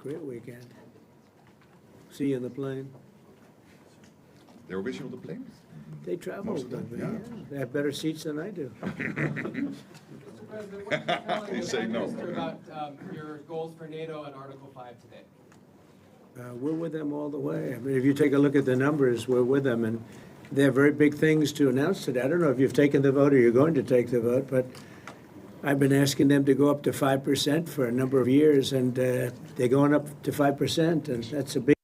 Great weekend. See you in the plane. They were with you on the plane? They travel. Most of them, yeah. They have better seats than I do. Mr. President, what are you telling You the say Prime no. Minister about your goals for NATO and Article 5 today? We're with them all the way. I mean, if you take a look at the numbers, we're with them, and they have very big things to announce today. I don't know if you've taken the vote or you're going to take the vote, but I've been asking them to go up to 5% for a number of years, and they're going up to 5%, and that's a big.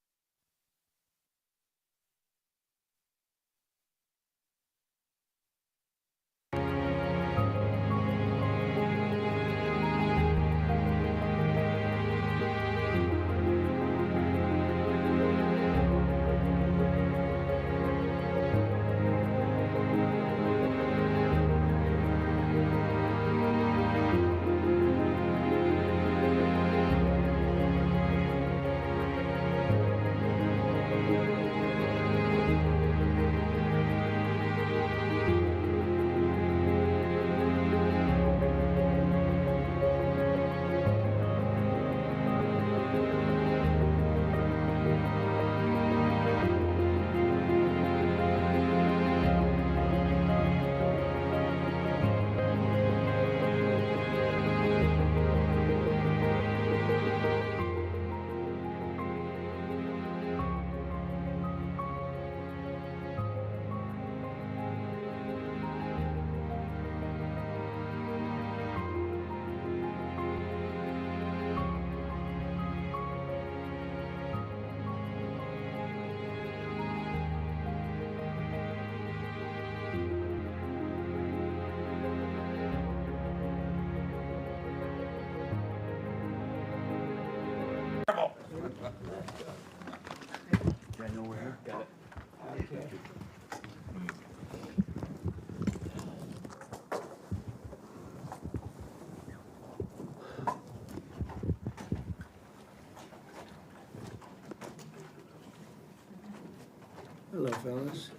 Hello, fellas.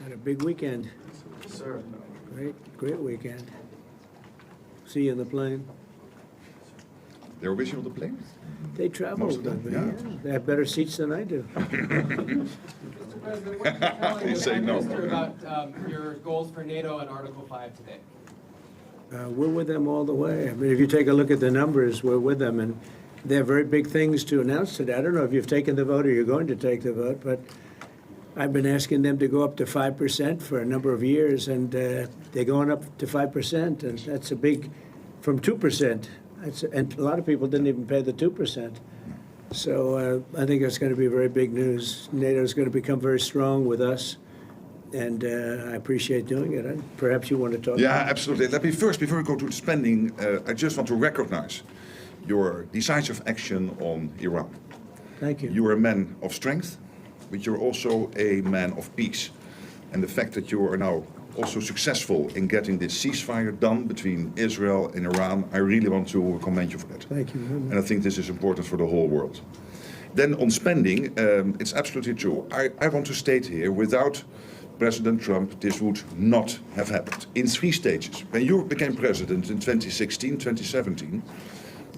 Had a big weekend. Sir. Great weekend. See you in the plane. They were with you on the plane? They travel. Most of them, yeah. They have better seats than I do. Mr. President, what are you telling You the say Prime no. Minister about your goals for NATO and Article 5 today? We're with them all the way. I mean, if you take a look at the numbers, we're with them, and they have very big things to announce today. I don't know if you've taken the vote or you're going to take the vote, but I've been asking them to go up to 5% for a number of years, and they're going up to 5%, and that's a big, from 2%. And a lot of people didn't even pay the 2%. So I think that's going to be very big news. NATO is going to become very strong with us, and I appreciate doing it. Perhaps you want to talk. Yeah, absolutely. Let me first, before we go to the spending, I just want to recognize your decisive action on Iran. Thank you. You are a man of strength, but you're also a man of peace. And the fact that you are now also successful in getting this ceasefire done between Israel and Iran, I really want to commend you for that. Thank you. And I think this is important for the whole world. Then on spending, it's absolutely true. I want to state here, without President Trump, this would not have happened. In 3 stages. When you became president in 2016, 2017,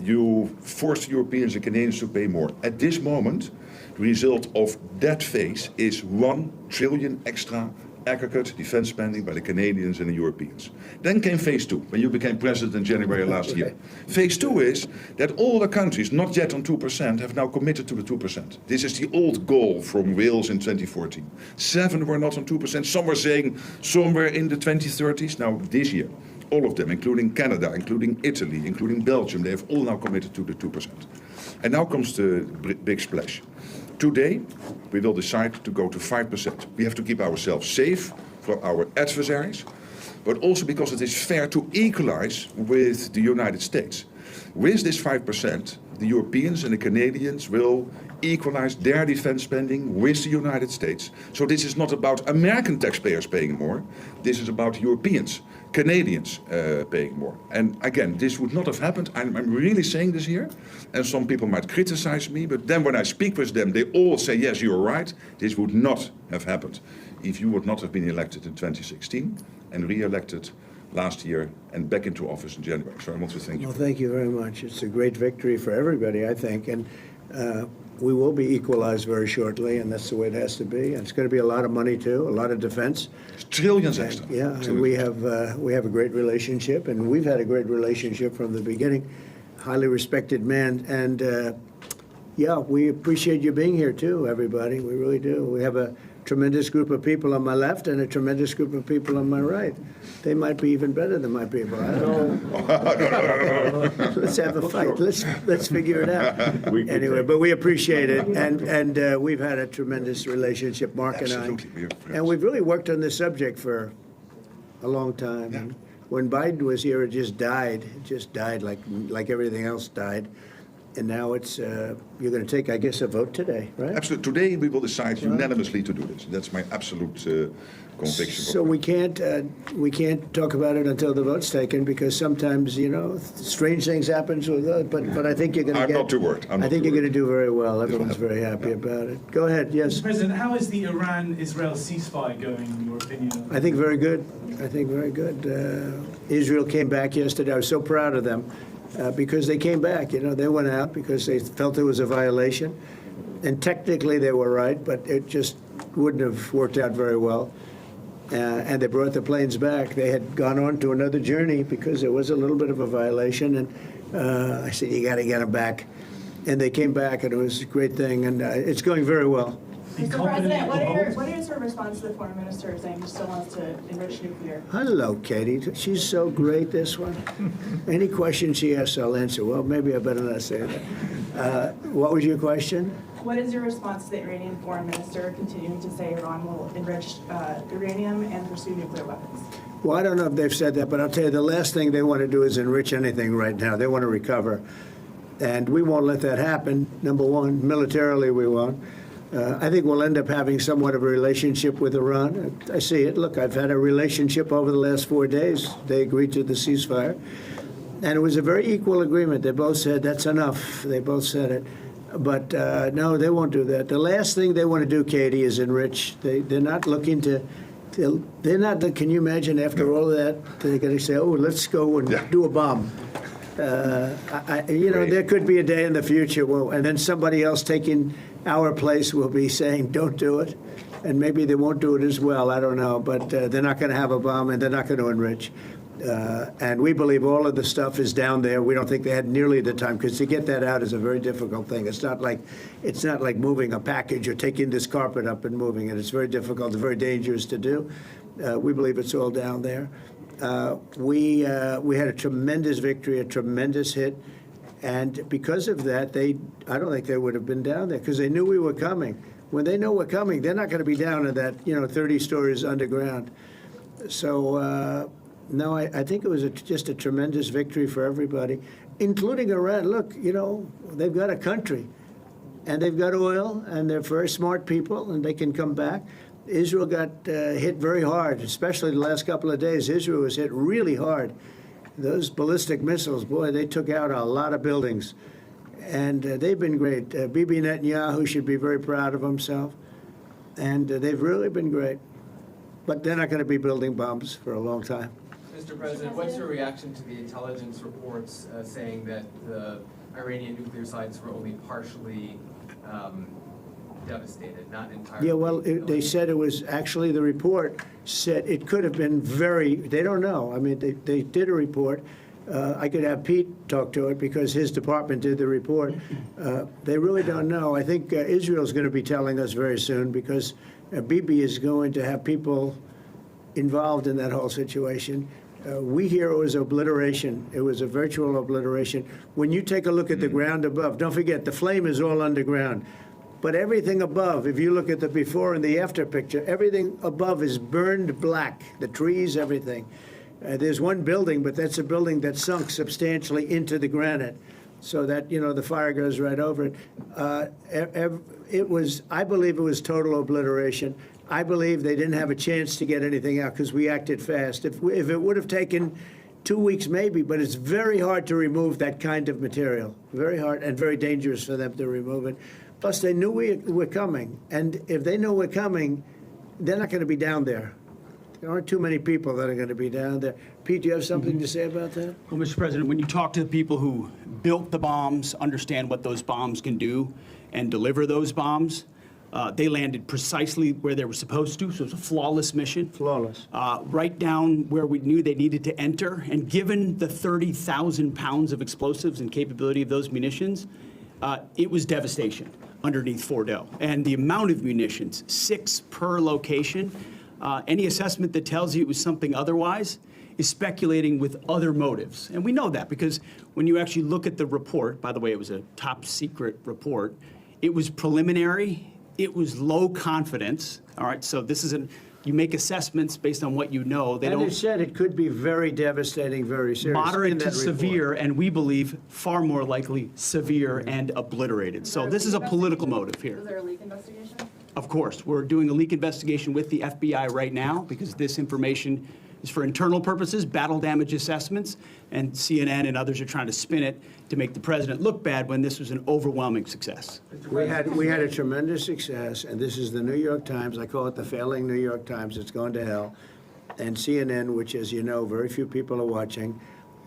you forced Europeans and Canadians to pay more. At this moment, the result of that phase is 1 trillion extra aggregate defense spending by the Canadians and the Europeans. Then came phase 2, when you became president in January last year. Phase 2 is that all the countries not yet on 2% have now committed to the 2%. This is the old goal from Wales in 2014. 7 were not on 2%. Some were saying somewhere in the 2030s. Now this year, all of them, including Canada, including Italy, including Belgium, they have all now committed to the 2%. And now comes the big splash. Today, we will decide to go to 5%. We have to keep ourselves safe from our adversaries, but also because it is fair to equalize with the United States. With this 5%, the Europeans and the Canadians will equalize their defense spending with the United States. So this is not about American taxpayers paying more. This is about Europeans, Canadians paying more. And again, this would not have happened. I'm really saying this here. And some people might criticize me, but then when I speak with them, they all say, yes, you're right. This would not have happened if you would not have been elected in 2016 and re-elected last year and back into office in January. So I want to thank you. Well, thank you very much. It's a great victory for everybody, I think, and we will be equalized very shortly, and that's the way it has to be. And it's going to be a lot of money too, a lot of defense. It's trillions extra. Yeah, and Trillions. we have a great relationship, and we've had a great relationship from the beginning. Highly respected man, and yeah, we appreciate you being here too, everybody. We really do. We have a tremendous group of people on my left and a tremendous group of people on my right. They might be even better than my people. I don't know. Let's have a fight. Let's figure it out. Anyway, but we appreciate it, and we've had a tremendous relationship, Mark and I. Absolutely, we are friends. And we've really worked on this subject for a long time. Yeah. And when Biden was here, it just died. It just died like everything else died. And now it's you're going to take, I guess, a vote today, right? Absolutely. Today we will decide unanimously to do this. That's my absolute conviction. So we can't talk about it until the vote's taken, because sometimes, you know, strange things happen with it. But I think you're going to I'm not too worried. I think you're going to do very well. Everyone's very happy about it. Go ahead. Yes. Mr. President, how is the Iran-Israel ceasefire going, in your opinion? I think very good. I think very good. Israel came back yesterday. I was so proud of them because they came back. You know, they went out because they felt it was a violation. And technically they were right, but it just wouldn't have worked out very well. And they brought the planes back. They had gone on to another journey because it was a little bit of a violation. And I said, you got to get them back. And they came back, and it was a great thing. And it's going very well. Mr. President, what are your sort of response to the foreign minister saying he still wants to enrich nuclear? Hello, Katie. She's so great, this one. Any question she asks, I'll answer. Well, maybe I better not say that. What was your question? What is your response to the Iranian foreign minister continuing to say Iran will enrich uranium and pursue nuclear weapons? Well, I don't know if they've said that, but I'll tell you, the last thing they want to do is enrich anything right now. They want to recover. And we won't let that happen, number one. Militarily, we won't. I think we'll end up having somewhat of a relationship with Iran. I see it. Look, I've had a relationship over the last 4 days. They agreed to the ceasefire. And it was a very equal agreement. They both said, that's enough. They both said it. But no, they won't do that. The last thing they want to do, Katie, is enrich. They're not looking to, they're not, can you imagine after all of that, they're going to say, oh, let's go and do a bomb. You know, there could be a day in the future, and then somebody else taking our place will be saying, don't do it. And maybe they won't do it as well, I don't know. But they're not going to have a bomb, and they're not going to enrich. And we believe all of the stuff is down there. We don't think they had nearly the time, because to get that out is a very difficult thing. It's not like moving a package or taking this carpet up and moving it. It's very difficult. It's very dangerous to do. We believe it's all down there. We had a tremendous victory, a tremendous hit. And because of that, I don't think they would have been down there, because they knew we were coming. When they know we're coming, they're not going to be down in that, 30 stories underground. So, no, I think it was just a tremendous victory for everybody, including Iran. Look, they've got a country, and they've got oil, and they're very smart people, and they can come back. Israel got hit very hard, especially the last couple of days. Israel was hit really hard. Those ballistic missiles, boy, they took out a lot of buildings. And they've been great. Bibi Netanyahu should be very proud of himself. And they've really been great. But they're not going to be building bombs for a long time. Mr. President, what's your reaction to the intelligence reports saying that the Iranian nuclear sites were only partially devastated, not entirely? Yeah, well, they said it was actually, the report said it could have been they don't know. I mean, they did a report. I could have Pete talk to it because his department did the report. They really don't know. I think Israel's going to be telling us very soon, because Bibi is going to have people involved in that whole situation. We hear it was obliteration. It was a virtual obliteration. When you take a look at the ground above, don't forget, the flame is all underground. But everything above, if you look at the before and the after picture, everything above is burned black, the trees, everything. There's one building, but that's a building that sunk substantially into the granite, so that, the fire goes right over it. I believe it was total obliteration. I believe they didn't have a chance to get anything out because we acted fast. If it would have taken 2 weeks, maybe, but it's very hard to remove that kind of material. Very hard, and very dangerous for them to remove it. Plus, they knew we were coming. And if they know we're coming, they're not going to be down there. There aren't too many people that are going to be down there. Pete, do you have something to say about that? Well, Mr. President, when you talk to the people who built the bombs, understand what those bombs can do, and deliver those bombs, they landed precisely where they were supposed to, so it was a flawless mission. Flawless. Right down where we knew they needed to enter, and given the 30,000 pounds of explosives and capability of those munitions, it was devastation underneath Fordo. And the amount of munitions, 6 per location, any assessment that tells you it was something otherwise is speculating with other motives. And we know that because when you actually look at the report, by the way, it was a top secret report, it was preliminary, it was low confidence, all right? So this isn't, you make assessments based on what you know. They And don't. it said it could be very devastating, very serious. in Moderate to that report. severe, and we believe far more likely severe and obliterated. So this is a political motive here. Was there a leak investigation? Of course, we're doing a leak investigation with the FBI right now because this information is for internal purposes, battle damage assessments, and CNN and others are trying to spin it to make the president look bad when this was an overwhelming success. We had a tremendous success, and this is the New York Times. I call it the failing New York Times. It's gone to hell. And CNN, which, as you know, very few people are watching.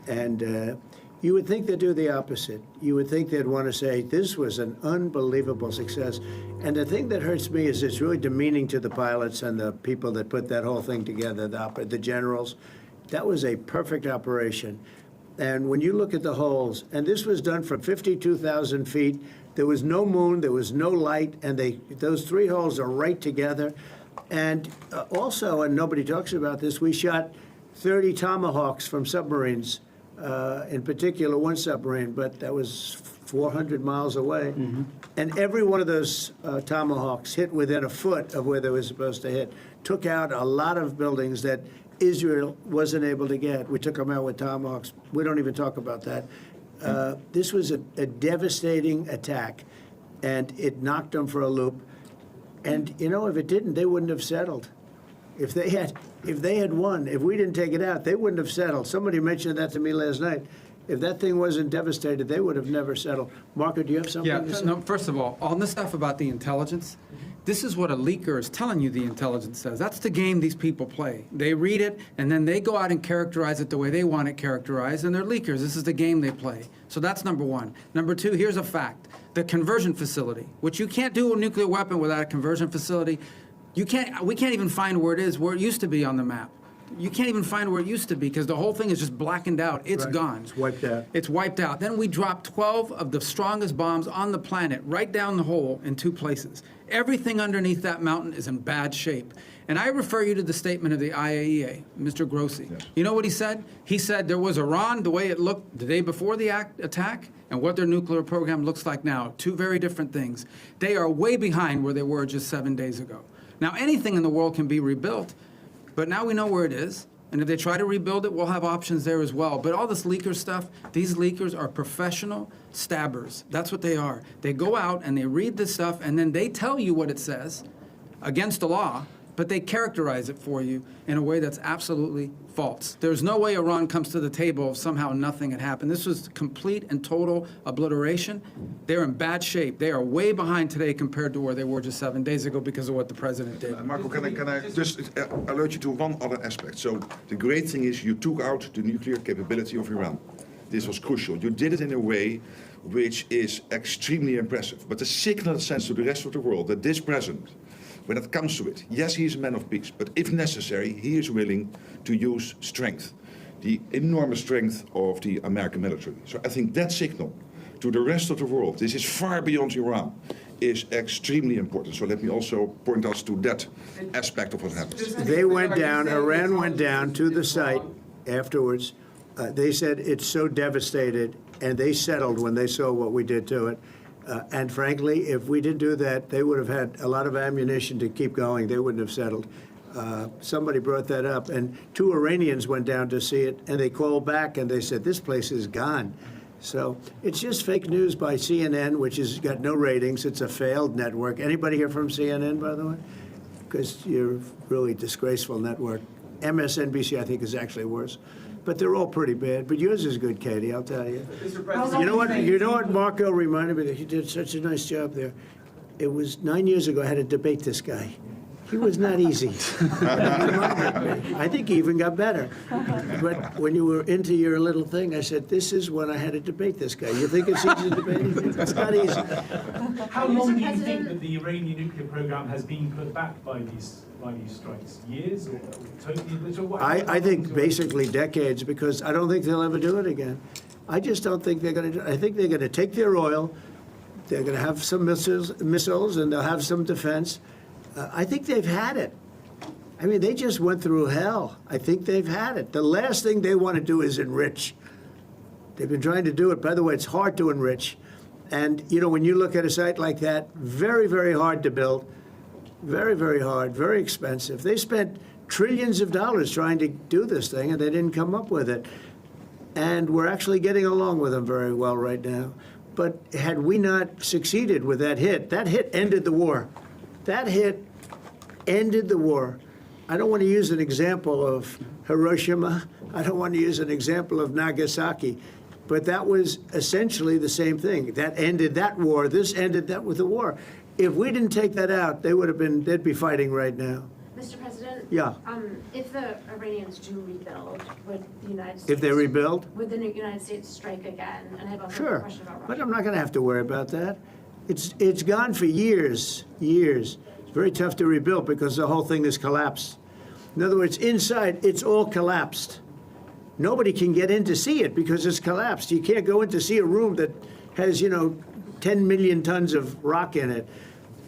And you would think they'd do the opposite. You would think they'd want to say, this was an unbelievable success. And the thing that hurts me is it's really demeaning to the pilots and the people that put that whole thing together, the generals. That was a perfect operation. And when you look at the holes, and this was done from 52,000 feet, there was no moon, there was no light, and those 3 holes are right together. And also, and nobody talks about this, we shot 30 Tomahawks from submarines, in particular one submarine, but that was 400 miles away. And every one of those Tomahawks hit within a foot of where they were supposed to hit, took out a lot of buildings that Israel wasn't able to get. We took them out with Tomahawks. We don't even talk about that. This was a devastating attack, and it knocked them for a loop. And, you know, if it didn't, they wouldn't have settled. If they had won, if we didn't take it out, they wouldn't have settled. Somebody mentioned that to me last night. If that thing wasn't devastated, they would have never settled. Marco, do you have something Yeah, to say? no, first of all this stuff about the intelligence, this is what a leaker is telling you the intelligence says. That's the game these people play. They read it, and then they go out and characterize it the way they want it characterized, and they're leakers. This is the game they play. So that's number one. Number two, here's a fact. The conversion facility, which you can't do a nuclear weapon without a conversion facility. We can't even find where it is, where it used to be on the map. You can't even find where it used to be because the whole thing is just blackened out. It's Right. gone. It's wiped out. It's wiped out. Then we dropped 12 of the strongest bombs on the planet right down the hole in 2 places. Everything underneath that mountain is in bad shape. And I refer you to the statement of the IAEA, Mr. Grossi. Yes. You know what he said? He said there was Iran, the way it looked the day before the attack, and what their nuclear program looks like now. 2 very different things. They are way behind where they were just 7 days ago. Now, anything in the world can be rebuilt, but now we know where it is. And if they try to rebuild it, we'll have options there as well. But all this leaker stuff, these leakers are professional stabbers. That's what they are. They go out and they read this stuff, and then they tell you what it says against the law, but they characterize it for you in a way that's absolutely false. There's no way Iran comes to the table if somehow nothing had happened. This was complete and total obliteration. They're in bad shape. They are way behind today compared to where they were just 7 days ago because of what the president did. Marco, can I just alert you to one other aspect? So the great thing is you took out the nuclear capability of Iran. This was crucial. You did it in a way which is extremely impressive. But the signal sends to the rest of the world that this president, when it comes to it, yes, he is a man of peace, but if necessary, he is willing to use strength, the enormous strength of the American military. So I think that signal to the rest of the world, this is far beyond Iran, is extremely important. So let me also point us to that aspect of what happens. They went down, Iran went down to the site afterwards. They said it's so devastated, and they settled when they saw what we did to it. And frankly, if we didn't do that, they would have had a lot of ammunition to keep going. They wouldn't have settled. Somebody brought that up, and 2 Iranians went down to see it, and they called back, and they said, this place is gone. So it's just fake news by CNN, which has got no ratings. It's a failed network. Anybody here from CNN, by the way? Because you're a really disgraceful network. MSNBC, I think, is actually worse. But they're all pretty bad. But yours is good, Katie, I'll tell you. Mr. President, You know what Marco reminded me that he did such a nice job there. It was 9 years ago I had to debate this guy. He was not easy. I think he even got better. But when you were into your little thing, I said, this is when I had to debate this guy. You think it's easy to debate him? It's not easy. How long do you President- think that the Iranian nuclear program has been put back by these strikes? Years or totally obliterated? I think basically decades, because I don't think they'll ever do it again. I just don't think they're going to do it. I think they're going to take their oil, they're going to have some missiles, and they'll have some defense. I think they've had it. I mean, they just went through hell. I think they've had it. The last thing they want to do is enrich. They've been trying to do it. By the way, it's hard to enrich. And, you know, when you look at a site like that, very, very hard to build. Very, very hard, very expensive. They spent trillions of dollars trying to do this thing, and they didn't come up with it. And we're actually getting along with them very well right now. But had we not succeeded with that hit ended the war. That hit ended the war. I don't want to use an example of Hiroshima. I don't want to use an example of Nagasaki. But that was essentially the same thing. That ended that war. This ended that with the war. If we didn't take that out, they'd be fighting right now. Mr. President? Yeah. If the Iranians do rebuild, would the United States... If they rebuild? Would the United States strike again? And I have a Sure, question about Russia. but I'm not going to have to worry about that. It's gone for years. It's very tough to rebuild because the whole thing is collapsed. In other words, inside, it's all collapsed. Nobody can get in to see it because it's collapsed. You can't go in to see a room that has, 10 million tons of rock in it.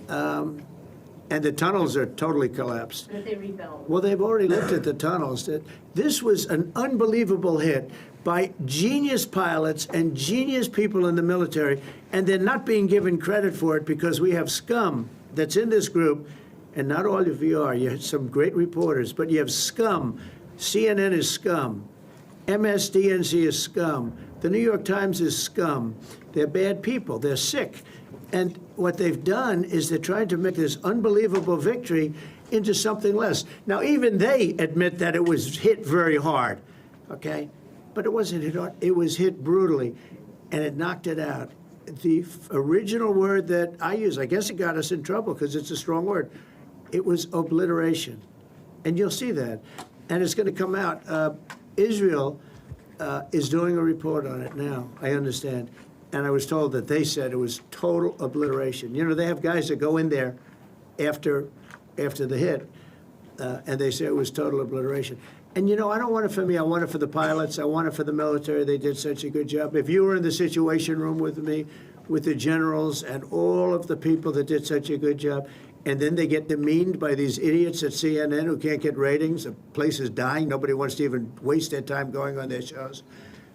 And the tunnels are totally collapsed. But if they rebuild? Well, they've already looked at the tunnels. This was an unbelievable hit by genius pilots and genius people in the military, and they're not being given credit for it because we have scum that's in this group, and not all of you are. You have some great reporters, but you have scum. CNN is scum. MSDNC is scum. The New York Times is scum. They're bad people. They're sick. And what they've done is they're trying to make this unbelievable victory into something less. Now, even they admit that it was hit very hard, okay? But it wasn't hit hard. It was hit brutally, and it knocked it out. The original word that I use, I guess it got us in trouble because it's a strong word. It was obliteration. And you'll see that. And it's going to come out. Israel is doing a report on it now, I understand. And I was told that they said it was total obliteration. They have guys that go in there after the hit, and they say it was total obliteration. And, I don't want it for me. I want it for the pilots. I want it for the military. They did such a good job. If you were in the Situation Room with me, with the generals and all of the people that did such a good job, and then they get demeaned by these idiots at CNN who can't get ratings. The place is dying. Nobody wants to even waste their time going on their shows.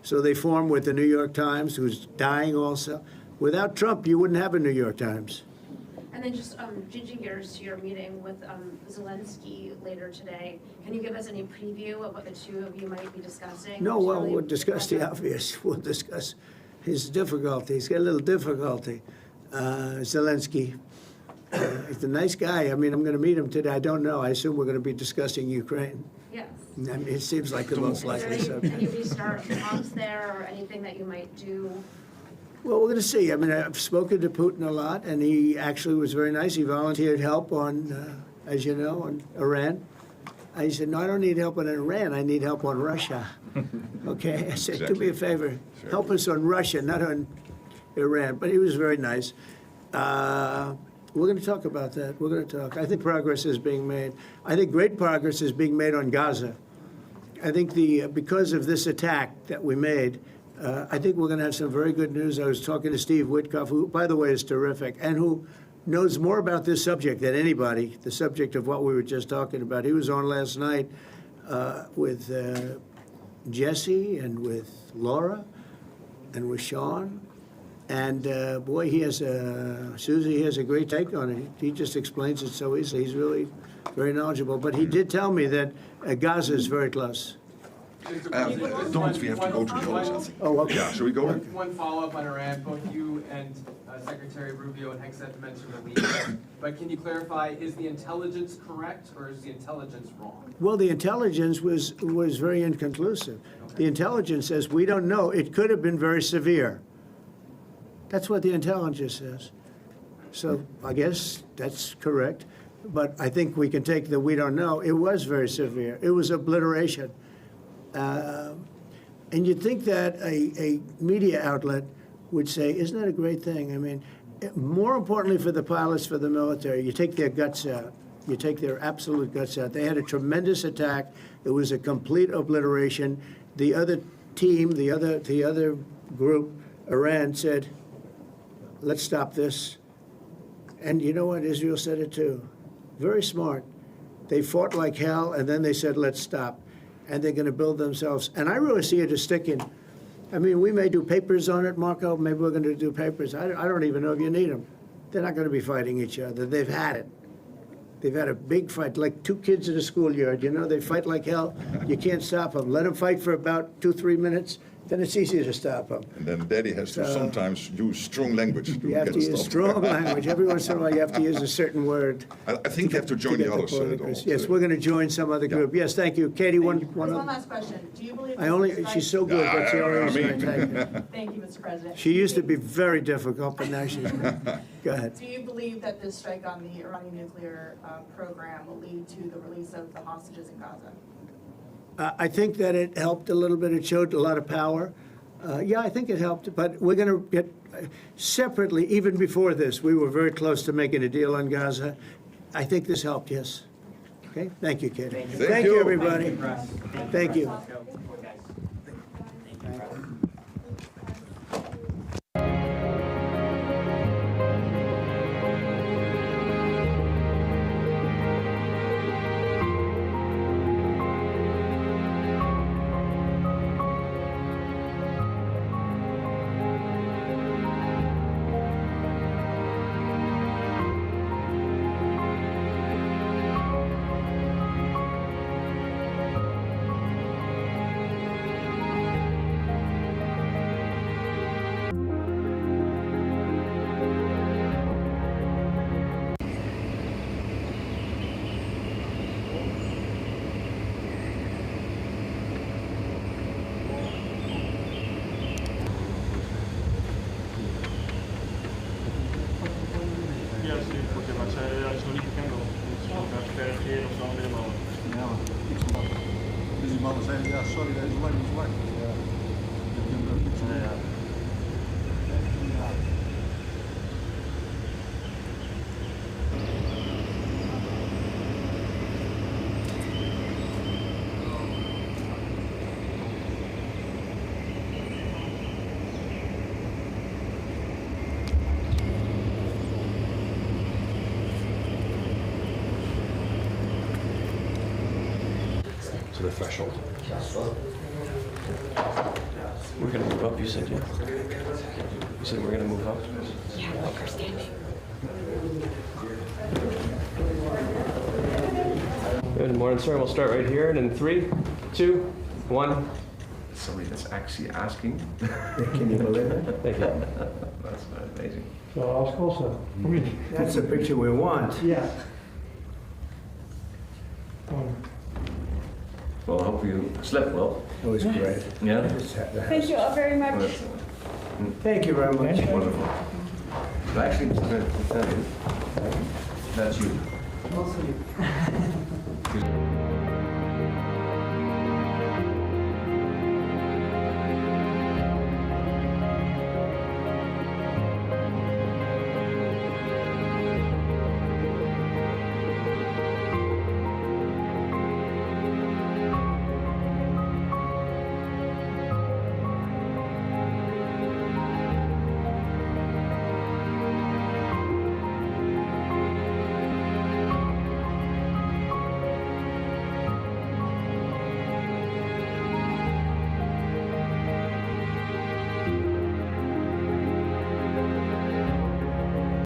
So they form with the New York Times, who's dying also. Without Trump, you wouldn't have a New York Times. And then just changing gears to your meeting with Zelensky later today, can you give us any preview of what the two of you might be discussing? No, well, we'll discuss the obvious. We'll discuss his difficulty. He's got a little difficulty. Zelensky. He's a nice guy. I mean, I'm going to meet him today. I don't know. I assume we're going to be discussing Ukraine. Yes. I mean, it seems like the most likely Is there any subject. restart talks there or anything that you might do? Well, we're going to see. I mean, I've spoken to Putin a lot, and he actually was very nice. He volunteered help on, as you know, on Iran. I said, no, I don't need help on Iran. I need help on Russia. Okay? I said, do me a favor. Help us on Russia, not on Iran. But he was very nice. We're going to talk about that. We're going to talk. I think progress is being made. I think great progress is being made on Gaza. I think because of this attack that we made, I think we're going to have some very good news. I was talking to Steve Witkoff, who, by the way, is terrific, and who knows more about this subject than anybody, the subject of what we were just talking about. He was on last night with Jesse and with Laura and with Sean. And boy, Susie, he has a great take on it. He just explains it so easily. He's really very knowledgeable. But he did tell me that Gaza is very close. Donald, we have to go to the others, I think. Oh, okay. Yeah, shall we go? One follow-up on Iran. Both you and Secretary Rubio and Hegseth mentioned the lead. But can you clarify, is the intelligence correct or is the intelligence wrong? Well, the intelligence was very inconclusive. The intelligence says we don't know. It could have been very severe. That's what the intelligence says. So I guess that's correct. but I think we can take the we don't know. It was very severe. It was obliteration. And you'd think that a media outlet would say, isn't that a great thing? I mean, more importantly for the pilots, for the military, you take their guts out. You take their absolute guts out. They had a tremendous attack. It was a complete obliteration. The other team, the other group, Iran, said, let's stop this. And you know what? Israel said it too. Very smart. They fought like hell, and then they said, let's stop. And they're going to build themselves. And I really see it as sticking. I mean, we may do papers on it, Marco. Maybe we're going to do papers. I don't even know if you need them. They're not going to be fighting each other. They've had it. They've had a big fight, like two kids in a schoolyard. You know, they fight like hell. You can't stop them. Let them fight for about 2-3 minutes. Then it's easier to stop them. And then Daddy has to sometimes use strong language to You have get to stopped. use strong language. Every once in a while, you have to use a certain word. I think you have to join the others. Yes, we're going to join some other group. Yes, thank you. Katie, one There's one other. last question. Do you believe? She's so good. That's the only reason I take her. Thank you, Mr. President. She used to be very difficult, but now she's, go ahead. Do you believe that this strike on the Iranian nuclear program will lead to the release of the hostages in Gaza? I think that it helped a little bit. It showed a lot of power. Yeah, I think it helped, but we're going to get separately, even before this, we were very close to making a deal on Gaza. I think this helped, yes. Okay, thank you, Katie. Thank you, everybody. Thank you. Ja, sì, poteva, c'è sono lì che hanno perché non sono delle mani. Deze mannen zijn ja, sorry, dat is lang zwart. Ja. To the threshold. We're gonna move up, you said, yeah? You said we're gonna move up? Yeah, we're standing. Good morning, sir. We'll start right here, and in 3, 2, 1. Somebody that's actually asking. Can you believe it? Thank you. That's amazing. So I was closer. That's the picture we want. Yeah. Well, I hope you slept well. It was great. Yeah? Thank you all very much. Thank you very much. Wonderful. But actually, I'm going to tell you, that's you. Also you.